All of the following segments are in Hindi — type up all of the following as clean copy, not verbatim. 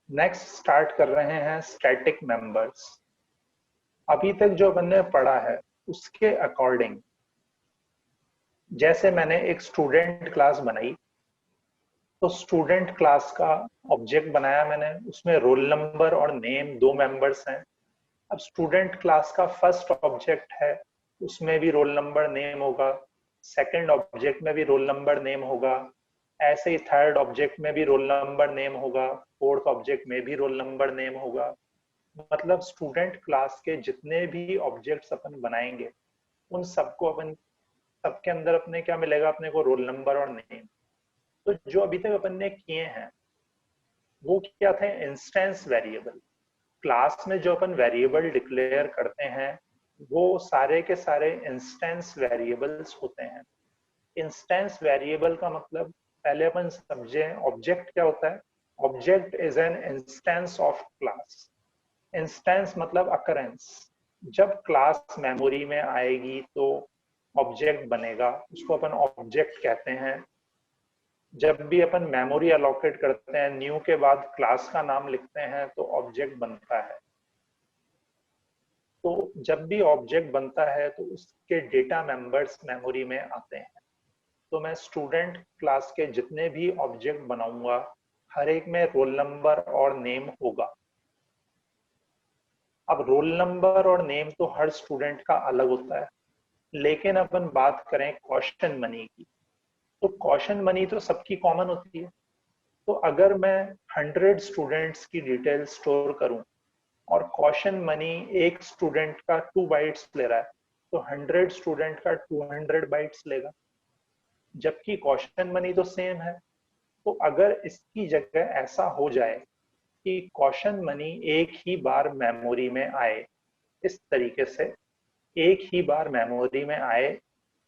नेक्स्ट स्टार्ट कर रहे हैं स्टैटिक मेंबर्स। अभी तक जो अपन ने पढ़ा है उसके अकॉर्डिंग, जैसे मैंने एक स्टूडेंट क्लास बनाई, तो स्टूडेंट क्लास का ऑब्जेक्ट बनाया मैंने, उसमें रोल नंबर और नेम दो मेंबर्स हैं। अब स्टूडेंट क्लास का फर्स्ट ऑब्जेक्ट है, उसमें भी रोल नंबर नेम होगा, सेकंड ऑब्जेक्ट में भी रोल नंबर नेम होगा, ऐसे ही थर्ड ऑब्जेक्ट में भी रोल नंबर नेम होगा, फोर्थ ऑब्जेक्ट में भी रोल नंबर नेम होगा। मतलब स्टूडेंट क्लास के जितने भी ऑब्जेक्ट्स अपन बनाएंगे उन सबको अपन, सबके अंदर अपने क्या मिलेगा, अपने को रोल नंबर और नेम। तो जो अभी तक अपन ने किए हैं वो क्या थे, इंस्टेंस वेरिएबल। क्लास में जो अपन वेरिएबल डिक्लेयर करते हैं वो सारे के सारे इंस्टेंस वेरिएबल्स होते हैं। इंस्टेंस वेरिएबल का मतलब पहले अपन समझे, ऑब्जेक्ट क्या होता है। Object is an instance of class. Instance मतलब अकरेंस। जब क्लास मेमोरी में आएगी तो ऑब्जेक्ट बनेगा, उसको अपन ऑब्जेक्ट कहते हैं। जब भी अपन मेमोरी अलोकेट करते हैं, न्यू के बाद क्लास का नाम लिखते हैं तो ऑब्जेक्ट बनता है। तो जब भी ऑब्जेक्ट बनता है तो उसके डेटा मेंबर्स मेमोरी में आते हैं। तो मैं स्टूडेंट क्लास के जितने भी ऑब्जेक्ट बनाऊंगा हर एक में रोल नंबर और नेम होगा। अब रोल नंबर और नेम तो हर स्टूडेंट का अलग होता है, लेकिन अपन बात करें कॉशन मनी की, तो कॉशन मनी तो सबकी कॉमन होती है। तो अगर मैं 100 स्टूडेंट्स की डिटेल स्टोर करूं और कॉशन मनी एक स्टूडेंट का 2 बाइट्स ले रहा है, तो 100 स्टूडेंट का 200 बाइट्स लेगा, जबकि कॉशन मनी तो सेम है। तो अगर इसकी जगह ऐसा हो जाए कि कॉशन मनी एक ही बार मेमोरी में आए, इस तरीके से एक ही बार मेमोरी में आए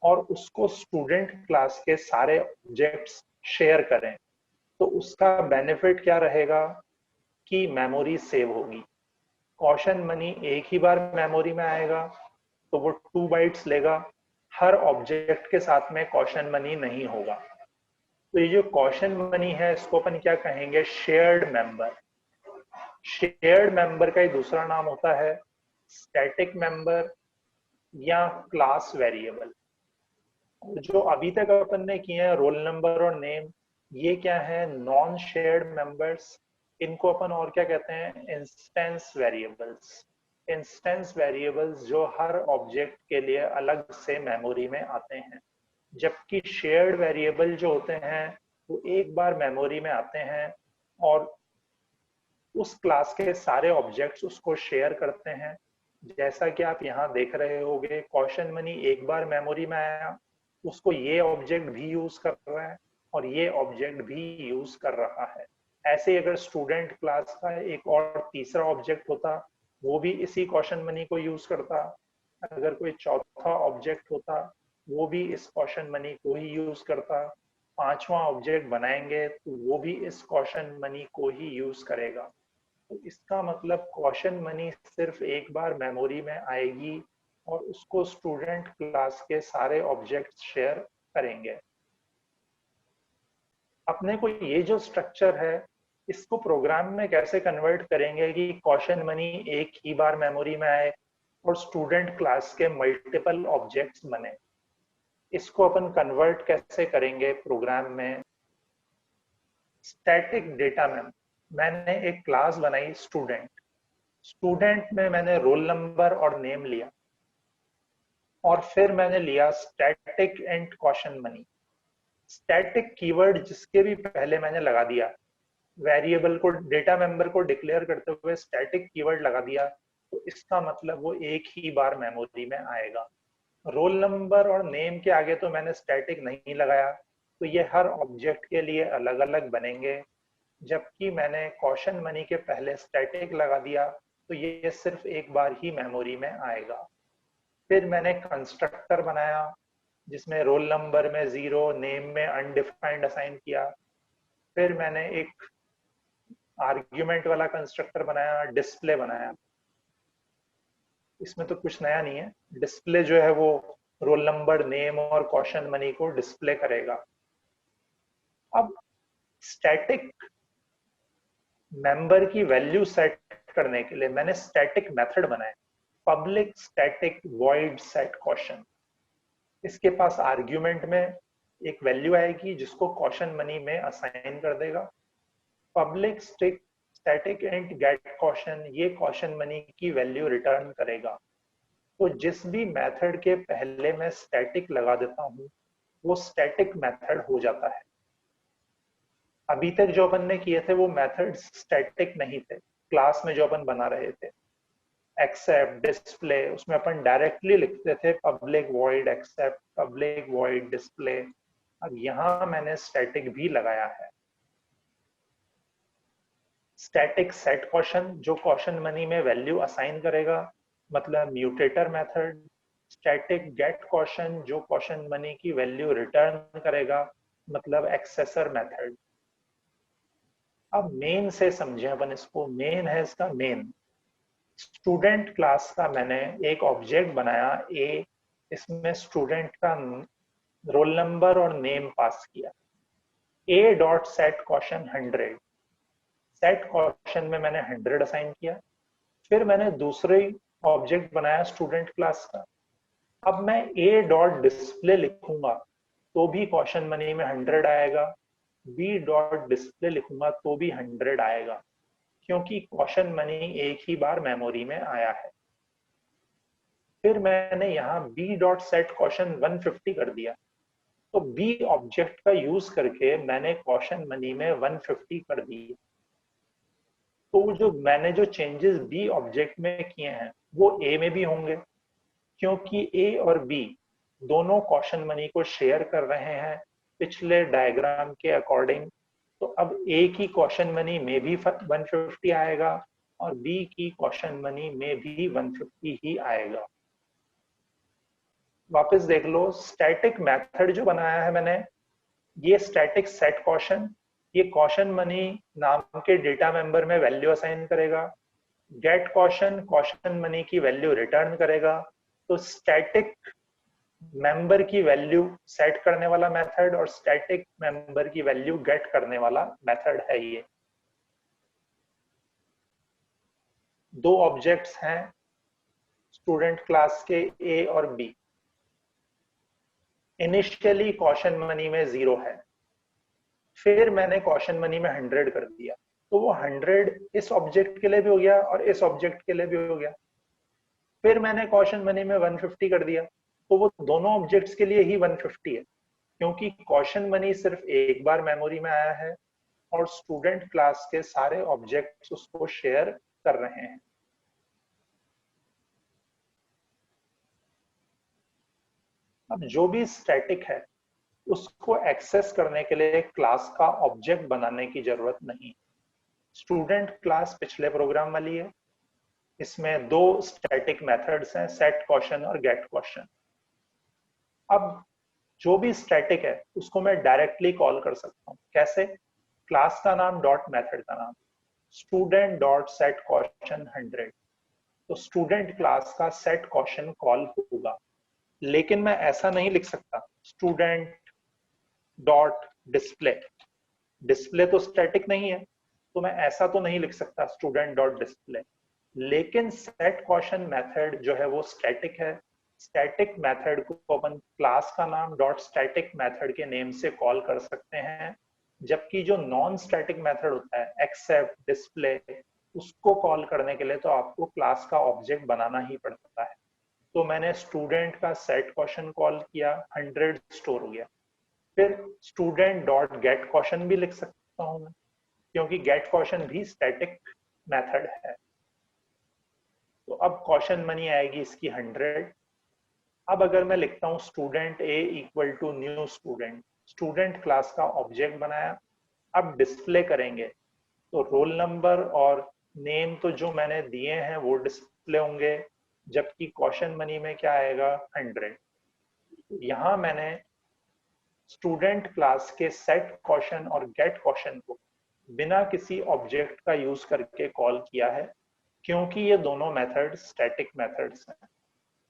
और उसको स्टूडेंट क्लास के सारे ऑब्जेक्ट्स शेयर करें, तो उसका बेनिफिट क्या रहेगा कि मेमोरी सेव होगी। कॉशन मनी एक ही बार मेमोरी में आएगा तो वो 2 बाइट्स लेगा, हर ऑब्जेक्ट के साथ में कॉशन मनी नहीं होगा। तो ये जो कॉशन मनी है इसको अपन क्या कहेंगे, शेयर्ड मेंबर। शेयर्ड मेंबर का ही दूसरा नाम होता है स्टैटिक मेंबर या क्लास वेरिएबल। जो अभी तक अपन ने किए हैं रोल नंबर और नेम, ये क्या है, नॉन शेयर्ड मेंबर्स। इनको अपन और क्या कहते हैं, इंस्टेंस वेरिएबल्स। इंस्टेंस वेरिएबल्स जो हर ऑब्जेक्ट के लिए अलग से मेमोरी में आते हैं, जबकि शेयर्ड वेरिएबल जो होते हैं वो एक बार मेमोरी में आते हैं और उस क्लास के सारे ऑब्जेक्ट्स उसको शेयर करते हैं। जैसा कि आप यहाँ देख रहे होगे, कॉशन मनी एक बार मेमोरी में आया, उसको ये ऑब्जेक्ट भी यूज कर रहा है और ये ऑब्जेक्ट भी यूज कर रहा है। ऐसे ही अगर स्टूडेंट क्लास का एक और तीसरा ऑब्जेक्ट होता, वो भी इसी कॉशन मनी को यूज करता। अगर कोई चौथा ऑब्जेक्ट होता, वो भी इस कॉशन मनी को ही यूज करता। पांचवा ऑब्जेक्ट बनाएंगे तो वो भी इस कॉशन मनी को ही यूज करेगा। तो इसका मतलब कॉशन मनी सिर्फ एक बार मेमोरी में आएगी और उसको स्टूडेंट क्लास के सारे ऑब्जेक्ट्स शेयर करेंगे। अपने को ये जो स्ट्रक्चर है इसको प्रोग्राम में कैसे कन्वर्ट करेंगे कि कॉशन मनी एक ही बार मेमोरी में आए और स्टूडेंट क्लास के मल्टीपल ऑब्जेक्ट्स बने। इसको अपन कन्वर्ट कैसे करेंगे प्रोग्राम में, स्टैटिक डेटा में मैंने एक क्लास बनाई स्टूडेंट। स्टूडेंट में मैंने रोल नंबर और नेम लिया और फिर मैंने लिया static and caution money. Static keyword जिसके भी पहले मैंने लगा दिया, वेरिएबल को, डेटा मेंबर को डिक्लेयर करते हुए स्टैटिक कीवर्ड लगा दिया, तो इसका मतलब वो एक ही बार मेमोरी में आएगा। रोल नंबर और नेम के आगे तो मैंने स्टैटिक नहीं लगाया, तो ये हर ऑब्जेक्ट के लिए अलग अलग बनेंगे। जबकि मैंने कॉशन मनी के पहले स्टैटिक लगा दिया तो ये सिर्फ एक बार ही मेमोरी में आएगा। फिर मैंने कंस्ट्रक्टर बनाया जिसमें रोल नंबर में 0, नेम में अनडिफाइंड असाइन किया। फिर मैंने एक आर्ग्यूमेंट वाला कंस्ट्रक्टर बनाया, डिस्प्ले बनाया। इसमें तो कुछ नया नहीं है, डिस्प्ले जो है वो रोल नंबर, नेम और कॉशन मनी को डिस्प्ले करेगा। अब स्टैटिक मेंबर की वैल्यू सेट करने के लिए मैंने स्टैटिक मेथड बनाया, public static void set question. इसके पास आर्ग्यूमेंट में एक वैल्यू आएगी जिसको क्वेश्चन मनी में असाइन कर देगा। Public static int get question ये क्वेश्चन मनी की वैल्यू रिटर्न करेगा। तो जिस भी मेथड के पहले मैं स्टैटिक लगा देता हूँ वो स्टैटिक मेथड हो जाता है। अभी तक जो अपन ने किए थे वो मेथड्स स्टैटिक नहीं थे, क्लास में जो अपन बना रहे थे एक्सेप्ट डिस्प्ले, उसमें अपन डायरेक्टली लिखते थे public void accept public void display. अब यहाँ मैंने स्टैटिक भी लगाया है। स्टैटिक सेट क्वेश्चन जो क्वेश्चन मनी में वैल्यू असाइन करेगा, मतलब mutator method. Static get question जो क्वेश्चन मनी की वैल्यू रिटर्न करेगा, मतलब एक्सेसर मेथड। अब मेन से समझे अपन इसको, मेन है इसका मेन। स्टूडेंट क्लास का मैंने एक ऑब्जेक्ट बनाया ए, इसमें स्टूडेंट का रोल नंबर और नेम पास किया। ए dot set question 100, set question में मैंने 100 असाइन किया। फिर मैंने दूसरे ऑब्जेक्ट बनाया स्टूडेंट क्लास का। अब मैं ए डॉट डिस्प्ले लिखूंगा तो भी क्वेश्चन मनी में 100 आएगा, बी डॉट डिस्प्ले लिखूंगा तो भी 100 आएगा, क्योंकि क्वेश्चन मनी एक ही बार मेमोरी में आया है। फिर मैंने यहाँ बी डॉट सेट क्वेश्चन 150 कर दिया। तो बी ऑब्जेक्ट का यूज करके मैंने क्वेश्चन मनी में 150 कर दिया। तो जो मैंने जो चेंजेस बी ऑब्जेक्ट में किए हैं वो ए में भी होंगे, क्योंकि ए और बी दोनों क्वेश्चन मनी को शेयर कर रहे हैं पिछले डायग्राम के अकॉर्डिंग। तो अब ए की क्वेश्चन मनी में भी 150 आएगा और बी की क्वेश्चन मनी में भी 150 ही आएगा। वापस देख लो, स्टैटिक मेथड जो बनाया है मैंने, ये स्टैटिक सेट क्वेश्चन, ये क्वेश्चन मनी नाम के डेटा मेंबर में वैल्यू असाइन करेगा। गेट क्वेश्चन क्वेश्चन मनी की वैल्यू रिटर्न करेगा। तो स्टैटिक मेंबर की वैल्यू सेट करने वाला मेथड और स्टैटिक मेंबर की वैल्यू गेट करने वाला मेथड है ये। दो ऑब्जेक्ट्स हैं स्टूडेंट क्लास के ए और बी। इनिशियली क्वेश्चन मनी में 0 है, फिर मैंने क्वेश्चन मनी में 100 कर दिया, तो वो 100 इस ऑब्जेक्ट के लिए भी हो गया और इस ऑब्जेक्ट के लिए भी हो गया। फिर मैंने क्वेश्चन मनी में 150 कर दिया, तो वो दोनों ऑब्जेक्ट्स के लिए ही 150 है, क्योंकि क्वेश्चन मनी सिर्फ एक बार मेमोरी में आया है और स्टूडेंट क्लास के सारे ऑब्जेक्ट्स उसको शेयर कर रहे हैं। अब जो भी स्टैटिक है उसको एक्सेस करने के लिए क्लास का ऑब्जेक्ट बनाने की जरूरत नहीं। स्टूडेंट क्लास पिछले प्रोग्राम वाली है, इसमें दो स्टैटिक मेथड्स हैं, सेट क्वेश्चन और गेट क्वेश्चन। अब जो भी स्टैटिक है उसको मैं डायरेक्टली कॉल कर सकता हूँ। कैसे? क्लास का नाम डॉट मेथड का नाम स्टूडेंट डॉट सेट क्वेश्चन 100, तो स्टूडेंट क्लास का सेट क्वेश्चन कॉल होगा। लेकिन मैं ऐसा नहीं लिख सकता स्टूडेंट डॉट डिस्प्ले, डिस्प्ले तो स्टैटिक नहीं है, तो मैं ऐसा तो नहीं लिख सकता स्टूडेंट डॉट डिस्प्ले। लेकिन सेट क्वेश्चन मेथड जो है वो स्टैटिक है। स्टैटिक मेथड को अपन क्लास का नाम डॉट स्टैटिक मेथड के नेम से कॉल कर सकते हैं, जबकि जो नॉन स्टैटिक मेथड होता है एक्सेप्ट डिस्प्ले, उसको कॉल करने के लिए तो आपको क्लास का ऑब्जेक्ट बनाना ही पड़ता है। तो मैंने स्टूडेंट का सेट क्वेश्चन कॉल किया, 100 स्टोर हो गया। फिर स्टूडेंट डॉट गेट क्वेश्चन भी लिख सकता हूँ मैं, क्योंकि गेट क्वेश्चन भी स्टैटिक मेथड है। तो अब क्वेश्चन मनी आएगी इसकी 100। अब अगर मैं लिखता हूँ student A equal to new student, student class का ऑब्जेक्ट बनाया, अब डिस्प्ले करेंगे तो रोल नंबर और नेम तो जो मैंने दिए हैं वो डिस्प्ले होंगे, जबकि क्वेश्चन मनी में क्या आएगा 100। यहाँ मैंने स्टूडेंट क्लास के सेट क्वेश्चन और गेट क्वेश्चन को बिना किसी ऑब्जेक्ट का यूज करके कॉल किया है, क्योंकि ये दोनों मेथड स्टैटिक मेथड्स हैं।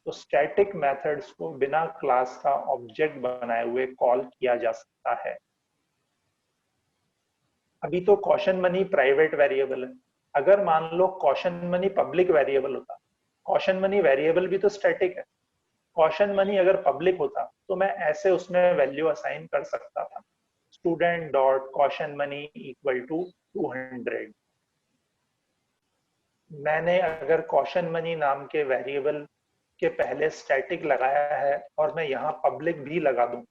तो स्टैटिक मेथड्स को बिना क्लास का ऑब्जेक्ट बनाए हुए कॉल किया जा सकता है। अभी तो कॉशन मनी प्राइवेट वेरिएबल है, अगर मान लो कॉशन मनी पब्लिक वेरिएबल होता, कॉशन मनी वेरिएबल भी तो स्टैटिक है, कॉशन मनी अगर पब्लिक होता तो मैं ऐसे उसमें वैल्यू असाइन कर सकता था, student dot caution money equal to 200। मैंने अगर कॉशन मनी नाम के वेरिएबल के पहले स्टैटिक लगाया है और मैं यहाँ पब्लिक भी लगा दूं,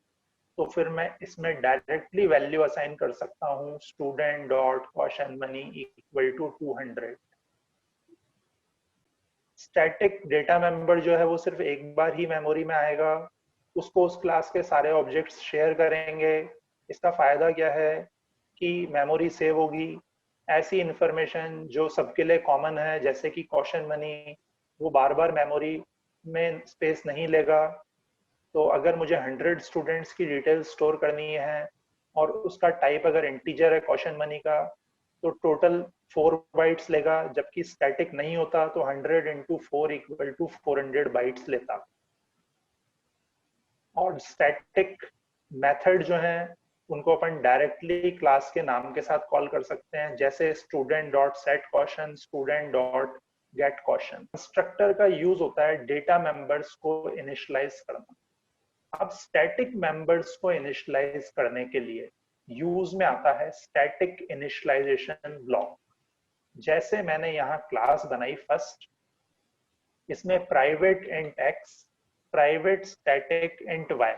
तो फिर मैं इसमें डायरेक्टली वैल्यू असाइन कर सकता हूँ student dot caution money equal to 200। Static data member जो है वो सिर्फ एक बार ही मेमोरी में आएगा, उसको उस क्लास के सारे ऑब्जेक्ट्स शेयर करेंगे। इसका फायदा क्या है कि मेमोरी सेव होगी, ऐसी इंफॉर्मेशन जो सबके लिए कॉमन है जैसे कि कॉशन मनी, वो बार बार मेमोरी में स्पेस नहीं लेगा। तो अगर मुझे 100 स्टूडेंट्स की डिटेल स्टोर करनी है और उसका टाइप अगर इंटीजर है कॉशन मनी का, तो टोटल 4 बाइट्स लेगा, जबकि स्टैटिक नहीं होता तो 100 इंटू 4 इक्वल टू 400 बाइट्स लेता। और स्टैटिक मेथड जो है उनको अपन डायरेक्टली क्लास के नाम के साथ कॉल कर सकते हैं, जैसे student dot set question, student dot gate question. Constructor का यूज होता है डेटा मेंबर्स को इनिशियलाइज करना। अब स्टैटिक मेंबर्स को इनिशियलाइज करने के लिए यूज में आता है स्टैटिक इनिशियलाइजेशन ब्लॉक। जैसे मैंने यहाँ क्लास बनाई फर्स्ट, इसमें private int X, private static int Y,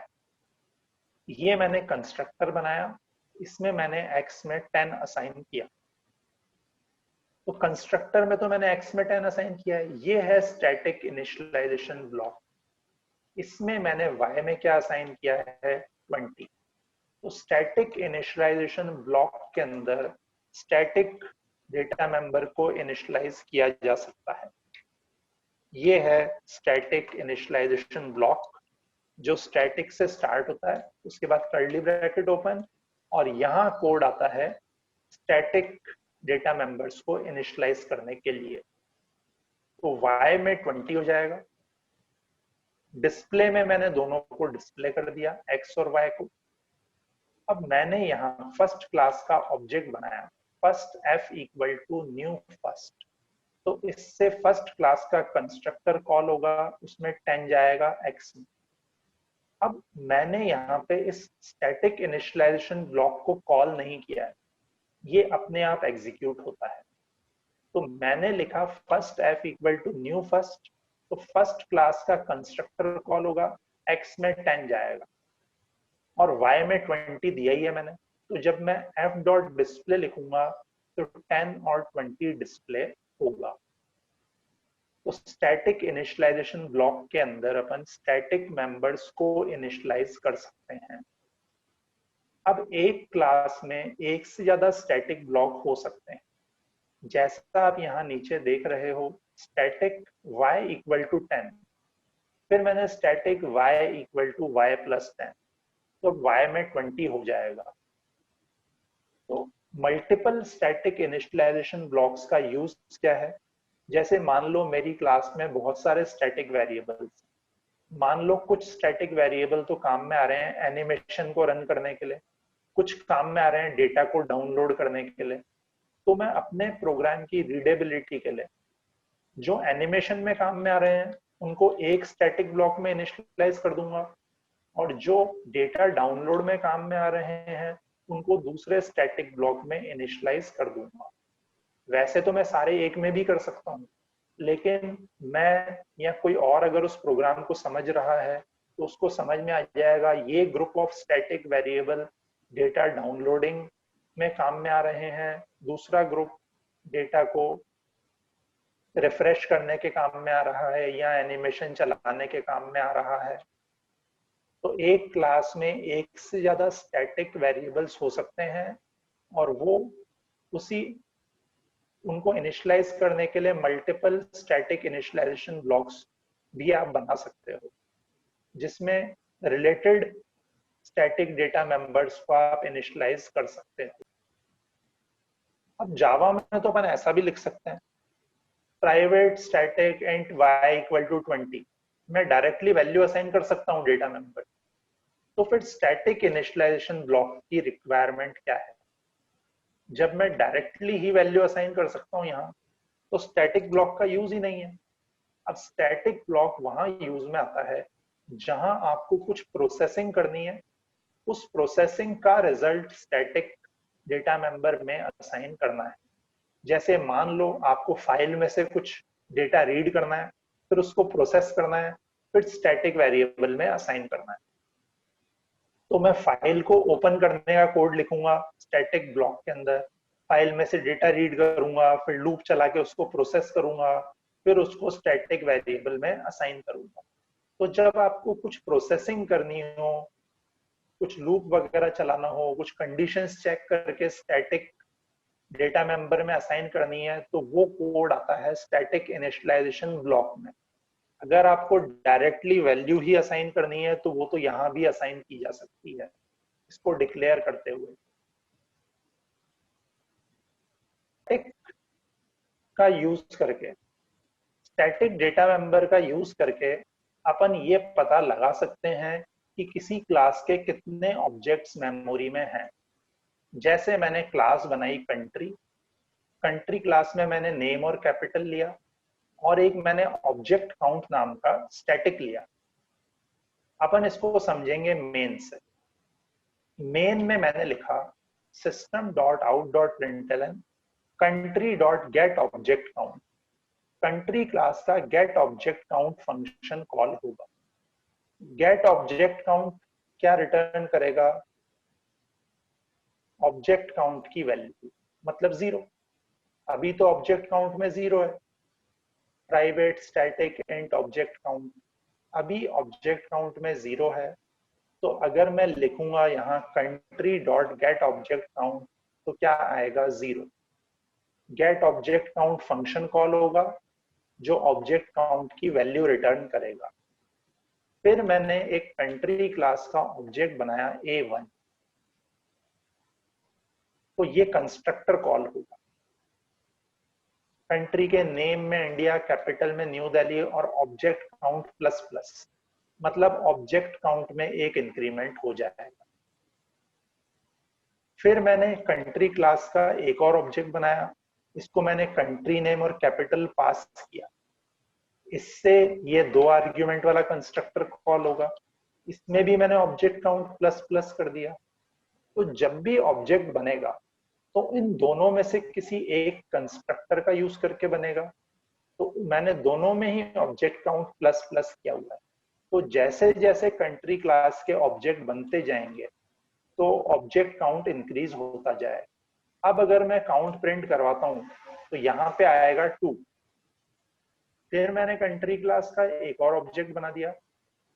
ये मैंने कंस्ट्रक्टर बनाया, इसमें मैंने x में 10 असाइन किया। तो कंस्ट्रक्टर में तो मैंने x में 10 असाइन किया है, ये है स्टैटिक इनिशियलाइजेशन ब्लॉक। इसमें मैंने y में क्या असाइन किया है, 20। तो स्टैटिक इनिशियलाइजेशन ब्लॉक के अंदर स्टैटिक डेटा मेंबर को इनिशियलाइज किया जा सकता है। ये है स्टैटिक इनिशियलाइजेशन ब्लॉक, जो स्टैटिक से स्टार्ट होता है, उसके बाद कर्ली ब्रैकेट ओपन, और यहाँ कोड आता है स्टैटिक डेटा मेंबर्स को इनिशियलाइज करने के लिए। तो y में 20 हो जाएगा। डिस्प्ले में मैंने दोनों को डिस्प्ले कर दिया, x और y को। अब मैंने यहाँ फर्स्ट क्लास का ऑब्जेक्ट बनाया, first f equal to new first. तो इससे फर्स्ट क्लास का कंस्ट्रक्टर कॉल होगा, उसमें 10 जाएगा x में। अब मैंने यहाँ पे इस स्टैटिक इनिशियलाइजेशन ब्लॉक को कॉल नहीं किया है, ये अपने आप एग्जीक्यूट होता है। तो मैंने लिखा first f equal to new first, तो फर्स्ट क्लास का कंस्ट्रक्टर कॉल होगा, x में 10 जाएगा और y में 20 दिया ही है मैंने। तो जब मैं f डॉट डिस्प्ले लिखूंगा तो 10 और 20 डिस्प्ले होगा। तो स्टैटिक इनिशियलाइजेशन ब्लॉक के अंदर अपन स्टैटिक मेंबर्स को इनिशियलाइज कर सकते हैं। अब एक क्लास में एक से ज्यादा स्टैटिक ब्लॉक हो सकते हैं, जैसा आप यहाँ नीचे देख रहे हो, स्टैटिक y इक्वल टू 10, फिर मैंने static y equal to y plus 10, तो y में 20 हो जाएगा। तो मल्टीपल स्टैटिक इनिशियलाइजेशन ब्लॉक्स का यूज क्या है, जैसे मान लो मेरी क्लास में बहुत सारे स्टैटिक वेरिएबल्स, मान लो कुछ स्टैटिक वेरिएबल तो काम में आ रहे हैं एनिमेशन को रन करने के लिए, कुछ काम में आ रहे हैं डेटा को डाउनलोड करने के लिए। तो मैं अपने प्रोग्राम की रीडेबिलिटी के लिए जो एनिमेशन में काम में आ रहे हैं उनको एक स्टैटिक ब्लॉक में इनिशियलाइज कर दूंगा, और जो डेटा डाउनलोड में काम में आ रहे हैं उनको दूसरे स्टैटिक ब्लॉक में इनिशियलाइज कर दूंगा। वैसे तो मैं सारे एक में भी कर सकता हूँ, लेकिन मैं या कोई और अगर उस प्रोग्राम को समझ रहा है तो उसको समझ में आ जाएगा ये group of static variable data downloading में काम में आ रहे हैं, दूसरा ग्रुप डेटा को रिफ्रेश करने के काम में आ रहा है या एनिमेशन चलाने के काम में आ रहा है। तो एक क्लास में एक से ज्यादा स्टैटिक वेरिएबल्स हो सकते हैं और वो उसी उनको इनिशियलाइज करने के लिए मल्टीपल स्टैटिक इनिशियलाइजेशन ब्लॉक्स भी आप बना सकते हो, जिसमें रिलेटेड स्टैटिक डेटा मेंबर्स को आप इनिशियलाइज कर सकते हो। अब जावा में तो अपन ऐसा भी लिख सकते हैं, private static int y equal to 20, मैं डायरेक्टली वैल्यू असाइन कर सकता हूँ डेटा मेंबर। तो फिर स्टैटिक इनिशियलाइजेशन ब्लॉक की रिक्वायरमेंट क्या है, जब मैं डायरेक्टली ही वैल्यू असाइन कर सकता हूँ यहाँ, तो स्टैटिक ब्लॉक का यूज ही नहीं है। अब स्टैटिक ब्लॉक वहां यूज में आता है जहां आपको कुछ प्रोसेसिंग करनी है, उस प्रोसेसिंग का रिजल्ट स्टैटिक डेटा मेंबर में असाइन करना है। जैसे मान लो आपको फाइल में से कुछ डेटा रीड करना है, फिर उसको प्रोसेस करना है, फिर स्टैटिक वेरिएबल में असाइन करना है। तो मैं फाइल को ओपन करने का कोड लिखूंगा स्टैटिक ब्लॉक के अंदर, फाइल में से डेटा रीड करूंगा, फिर लूप चला के उसको प्रोसेस करूंगा, फिर उसको स्टैटिक वेरिएबल में असाइन करूंगा। तो जब आपको कुछ प्रोसेसिंग करनी हो, कुछ लूप वगैरह चलाना हो, कुछ कंडीशंस चेक करके स्टैटिक डेटा मेंबर में असाइन करनी है, तो वो कोड आता है स्टैटिक इनिशियलाइजेशन ब्लॉक में। अगर आपको डायरेक्टली वैल्यू ही असाइन करनी है तो वो तो यहाँ भी असाइन की जा सकती है, इसको डिक्लेयर करते हुए। स्टैटिक का यूज करके, स्टैटिक डेटा मेंबर का यूज करके अपन ये पता लगा सकते हैं कि किसी क्लास के कितने ऑब्जेक्ट्स मेमोरी में हैं। जैसे मैंने क्लास बनाई कंट्री, कंट्री क्लास में मैंने नेम और कैपिटल लिया, और एक मैंने ऑब्जेक्ट काउंट नाम का स्टैटिक लिया। अपन इसको समझेंगे मेन से। मेन में मैंने लिखा system.out.println country.getObjectCount। कंट्री क्लास का get object count function call होगा। गेट ऑब्जेक्ट काउंट क्या रिटर्न करेगा? ऑब्जेक्ट काउंट की वैल्यू, मतलब 0। अभी तो ऑब्जेक्ट काउंट में 0 है, private static int object count. अभी ऑब्जेक्ट काउंट में 0 है, तो अगर मैं लिखूंगा यहाँ country dot get object count, तो क्या आएगा? 0। Get object count function call होगा जो ऑब्जेक्ट काउंट की वैल्यू रिटर्न करेगा। फिर मैंने एक कंट्री क्लास का ऑब्जेक्ट बनाया A1, तो ये कंस्ट्रक्टर कॉल होगा। कंट्री के नेम में इंडिया, कैपिटल में न्यू दिल्ली, और ऑब्जेक्ट काउंट प्लस प्लस, मतलब ऑब्जेक्ट काउंट में एक इंक्रीमेंट हो जाएगा। फिर मैंने कंट्री क्लास का एक और ऑब्जेक्ट बनाया, इसको मैंने कंट्री नेम और कैपिटल पास किया। इससे ये 2 आर्ग्यूमेंट वाला कंस्ट्रक्टर कॉल होगा। इसमें भी मैंने ऑब्जेक्ट काउंट प्लस प्लस कर दिया। तो जब भी ऑब्जेक्ट बनेगा तो इन दोनों में से किसी एक कंस्ट्रक्टर का यूज करके बनेगा। तो मैंने दोनों में ही ऑब्जेक्ट काउंट प्लस प्लस किया हुआ है। तो जैसे जैसे कंट्री क्लास के ऑब्जेक्ट बनते जाएंगे तो ऑब्जेक्ट काउंट इंक्रीज होता जाए। अब अगर मैं काउंट प्रिंट करवाता हूं तो यहाँ पे आएगा 2। फिर मैंने कंट्री क्लास का एक और ऑब्जेक्ट बना दिया।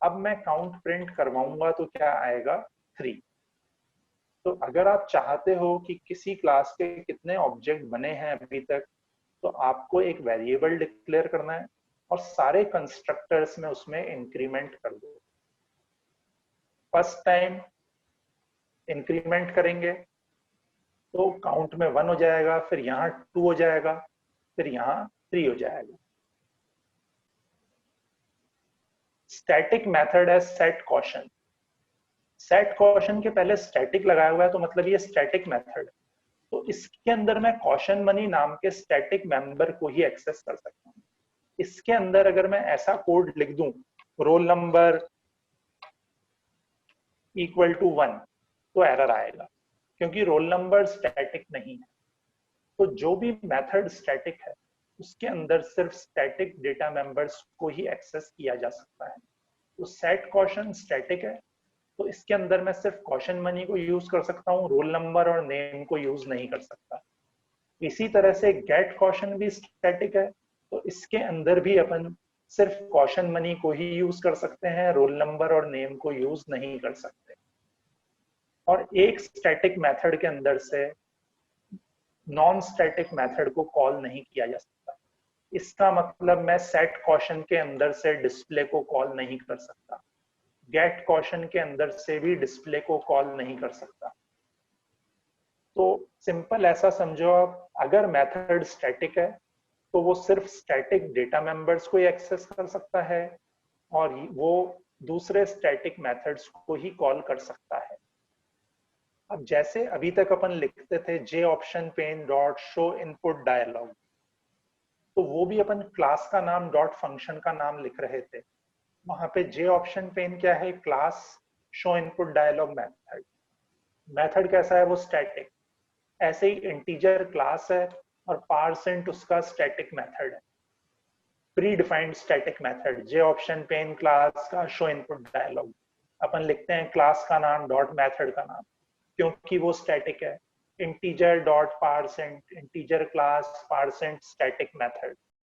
अब मैं काउंट प्रिंट करवाऊंगा तो क्या आएगा? 3। तो अगर आप चाहते हो कि किसी क्लास के कितने ऑब्जेक्ट बने हैं अभी तक, तो आपको एक वेरिएबल डिक्लेयर करना है और सारे कंस्ट्रक्टर्स में उसमें इंक्रीमेंट कर दो। फर्स्ट टाइम इंक्रीमेंट करेंगे तो काउंट में 1 हो जाएगा, फिर यहाँ 2 हो जाएगा, फिर यहाँ 3 हो जाएगा। स्टैटिक मेथड है सेट कॉशन। सेट कॉशन के पहले स्टैटिक लगाया हुआ है, तो मतलब ये स्टैटिक मेथड। तो इसके अंदर मैं कॉशन मनी नाम के स्टैटिक मेंबर को ही एक्सेस कर सकता हूँ। इसके अंदर अगर मैं ऐसा कोड लिख दूं, रोल नंबर इक्वल टू 1, तो एरर आएगा, क्योंकि रोल नंबर स्टैटिक नहीं है। तो जो भी मेथड स्टैटिक है उसके अंदर सिर्फ स्टैटिक डेटा मेंबर्स को ही एक्सेस किया जा सकता है। तो सेट कॉशन स्टैटिक है, तो इसके अंदर मैं सिर्फ कॉशन मनी को यूज कर सकता हूँ, रोल नंबर और नेम को यूज नहीं कर सकता। इसी तरह से गेट कॉशन भी स्टैटिक है, तो इसके अंदर भी अपन सिर्फ कॉशन मनी को ही यूज कर सकते हैं, रोल नंबर और नेम को यूज नहीं कर सकते। और एक स्टैटिक मेथड के अंदर से नॉन स्टैटिक मेथड को कॉल नहीं किया जा सकता। इसका मतलब मैं सेट कॉशन के अंदर से डिस्प्ले को कॉल नहीं कर सकता, गेट कॉशन के अंदर से भी डिस्प्ले को कॉल नहीं कर सकता। तो सिंपल ऐसा समझो आप, अगर मेथड स्टैटिक है तो वो सिर्फ स्टैटिक डेटा मेंबर्स को ही एक्सेस कर सकता है और वो दूसरे स्टैटिक मेथड्स को ही कॉल कर सकता है। अब जैसे अभी तक अपन लिखते थे J option pane dot show input dialog, तो वो भी अपन क्लास का नाम डॉट फंक्शन का नाम लिख रहे थे। वहां पे जे ऑप्शन पेन क्या है, class show input dialog method. Method कैसा है, वो स्टैटिक। ऐसे ही इंटीजर क्लास है और पारसेंट उसका स्टैटिक मेथड है, प्री डिफाइंड स्टैटिक मेथड। जे ऑप्शन पेन क्लास का शो इनपुट डायलॉग, अपन लिखते हैं क्लास का नाम डॉट मेथड का नाम, क्योंकि वो स्टैटिक है। Integer dot percent, integer class percent static method.